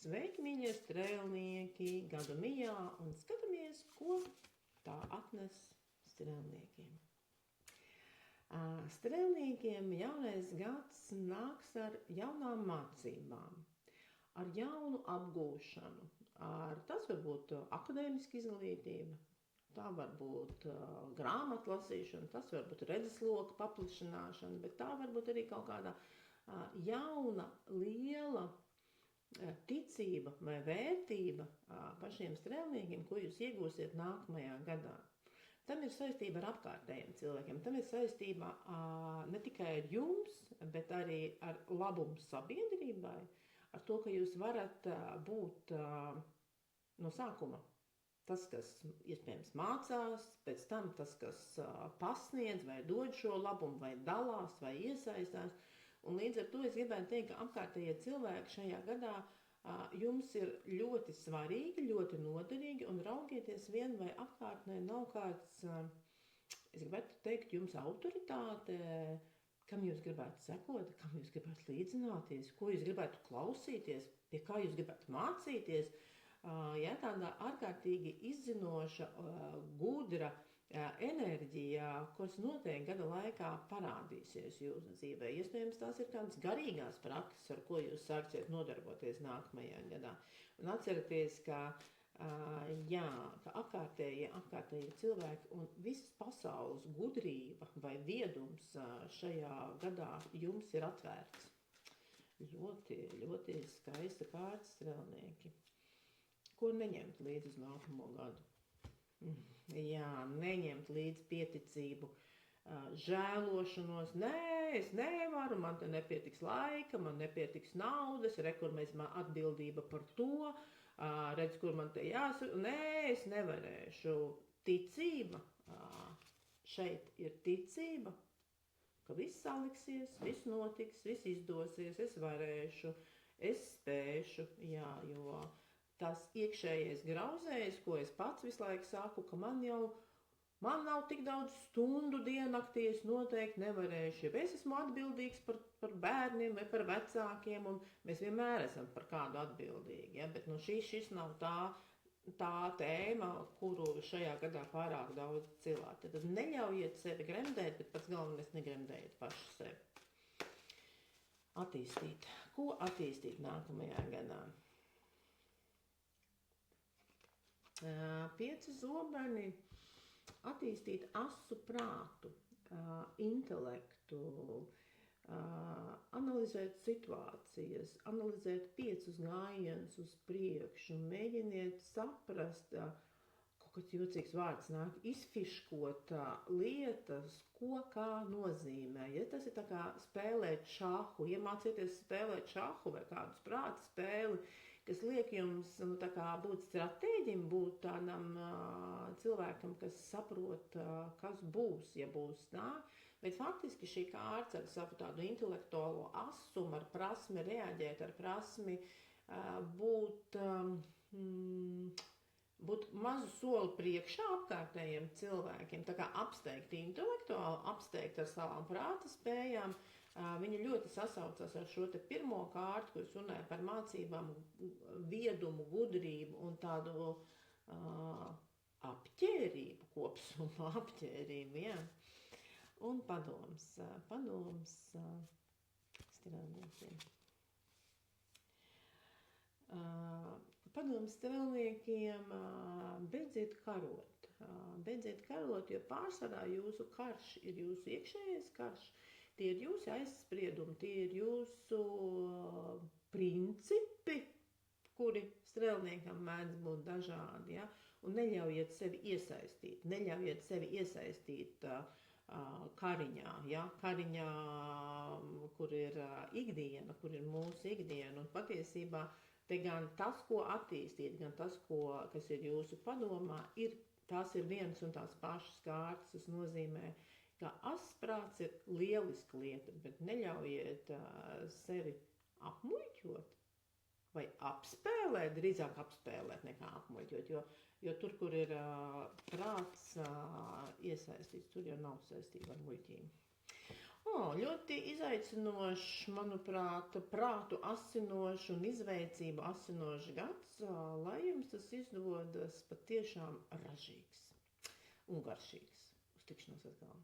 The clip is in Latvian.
Sveiki, mīļie strēlnieki, gada mijā, un skatāmies, ko tā atnes strēlniekiem. Strēlniekiem jaunais gads nāks ar jaunām mācībām, ar jaunu apgūšanu, tas var būt akadēmiska izglītība, tā var būt grāmatlasīšana, tas var būt redzesloka paplašināšana, bet tā var būt arī kaut kāda jauna, liela ticība vai vērtība pašiem strēlniekiem, ko jūs iegūsiet nākamajā gadā. Tam ir saistība ar apkārtējiem cilvēkiem, tam ir saistība ne tikai ar jums, bet arī ar labumu sabiedrībai, ar to, ka jūs varat būt no sākuma tas, kas iespējams mācās, pēc tam tas, kas pasniedz vai dod šo labumu, vai dalās, vai iesaistās. Un līdz ar to es gribētu teikt, ka apkārtējie cilvēki šajā gadā jums ir ļoti svarīgi, ļoti noderīgi, un raugieties vien vai apkārtnē nav kāds, es gribētu teikt, jums autoritāte, kam jūs gribētu sekot, kam jūs gribētu līdzināties, ko jūs gribētu klausīties, pie kā jūs gribētu mācīties. Ja tādā ārkārtīgi izzinoša, gudra enerģija, kas noteikti gada laikā parādīsies jūsu dzīvē. Iespējams, tās ir kādas garīgās prakses, ar ko jūs sāksiet nodarboties nākamajā gadā. Un atcerieties, ka apkārtējie cilvēki un visas pasaules gudrība vai viedums šajā gadā jums ir atvērts. Ļoti, ļoti skaista kārta strēlnieki. Ko neņemt līdzi uz nākamo gadu? Jā, neņemt līdzi pieticību, žēlošanos. Nē, es nevaru, man te nepietiks laika, man nepietiks naudas, kur mēs atbildība par to, redz, kur man te jāsaka. Nē, es nevarēšu. Ticība, šeit ir ticība, ka viss saliksies, viss notiks, viss izdosies, es varēšu, es spēšu, jā, jo tas iekšējais grauzējs, ko es pats visu laiku saku, ka man nav tik daudz stundu diennaktī, es noteikti nevarēšu. Ja es esmu atbildīgs par bērniem vai par vecākiem, un mēs vienmēr esam par kādu atbildīgi, ja? Bet šis nav tā tēma, kuru šajā gadā pārāk daudz cilvēku. Tad neļaujiet sevi gremdēt, bet pats galvenais negremdējiet paši sevi. Attīstīt. Ko attīstīt nākamajā gadā? 5 zobeni, attīstīt asu prātu, intelektu, analizēt situācijas, analizēt 5 gājienus uz priekšu, mēģiniet saprast, kaut kāds jocīgs vārds nāk, izfiškot lietas, ko kā nozīmē. Ja tas ir tā kā spēlēt šahu, iemācieties spēlēt šahu vai kādu prāta spēli, kas liek jums tā kā būt stratēģim, būt tādam cilvēkam, kas saprot, kas būs, ja būs tā. Bet faktiski šī kārta ar savu tādu intelektuālo asumu, ar prasmi reaģēt, ar prasmi būt mazu soli priekšā apkārtējiem cilvēkiem, tā kā apsteigt intelektuāli, apsteigt ar savām prāta spējām. Viņa ļoti sasaucas ar šo te pirmo kārtu, ko es runāju par mācībām, viedumu, gudrību un tādu apķērību, kopsumā apķērību, jā. Un padoms strēlniekiem. Padoms strēlniekiem, beidziet karot. Beidziet karot, jo pārsvarā jūsu karš ir jūsu iekšējais karš. Tie ir jūsu aizspriedumi, tie ir jūsu principi, kuri strēlniekam mēdz būt dažādi, ja? Un neļaujiet sevi iesaistīt kariņā, ja? Kariņā, kur ir ikdiena, kur ir mūsu ikdiena, un patiesībā te gan tas, ko attīstīt, gan tas, kas ir jūsu padomā, tās ir vienas un tās pašas kārtas, tas nozīmē, ka asprāts ir lieliska lieta, bet neļaujiet sevi apmuļķot vai apspēlēt, drīzāk apspēlēt nekā apmuļķot, jo tur, kur ir prāts iesaistīts, tur jau nav saistība ar muļķību. Ļoti izaicinošs, manuprāt, prātu asinošs un izveicību asinošs gads, lai jums tas izdodas patiešām ražīgs un garšīgs. Uz tikšanos atkal!